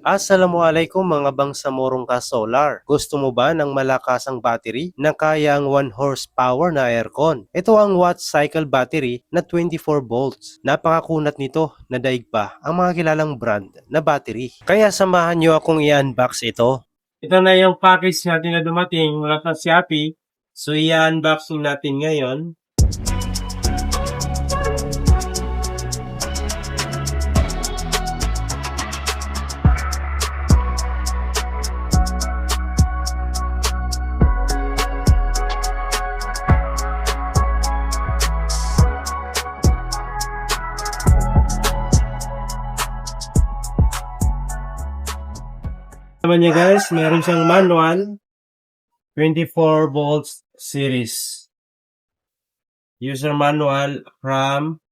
Assalamualaikum mga bangsamorong ka solar. Gusto mo ba ng malakasang battery na kaya ang 1 horsepower na aircon? Ito ang watt cycle battery na 24 volts. Napakakunat nito na daig pa ang mga kilalang brand na battery. Kaya samahan nyo akong i-unbox ito. Ito na yung package natin na dumating mula sa Shopee. So i-unboxing natin ngayon. Naman niya guys, meron siyang manual 24 volts series. User manual from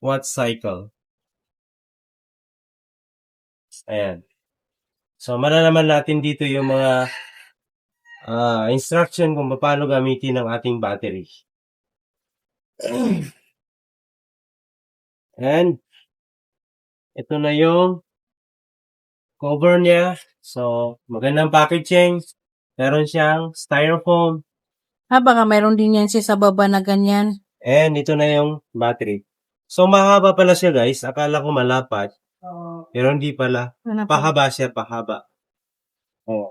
watt cycle. Ayan. So malalaman natin dito yung mga instruction kung paano gamitin ang ating battery. And ito na yung cover niya. So, magandang packaging. Meron siyang styrofoam. Baka mayroon din yan siya sa baba na ganyan. And ito na yung battery. So, mahaba pala siya guys. Akala ko malapat. Pero hindi pala. Pahaba siya, pahaba. Oh.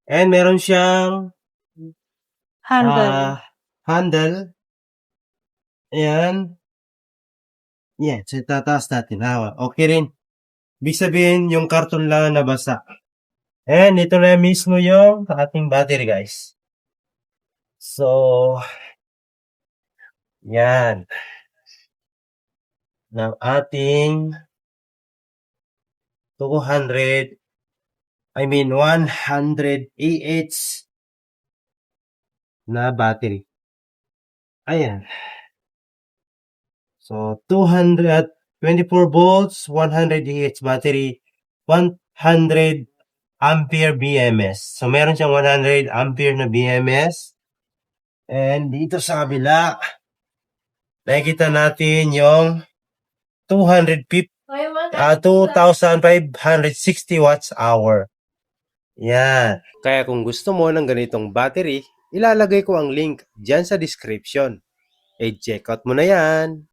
And meron siyang handle. Ayan. Yan. So, tataas natin. Hawa. Okay rin. Ibig sabihin, yung karton lang nabasa. And ito na mismo yung ating battery, guys. So, yan. Ng ating 100 AH na battery. Ayan. So, 24 volts, 100 AH battery, 100 ampere BMS. So, meron siyang 100 ampere na BMS. And dito sa kabila, nakikita natin yung 2,560 watts hour. Yan. Kaya kung gusto mo ng ganitong battery, ilalagay ko ang link dyan sa description. Check out mo na yan.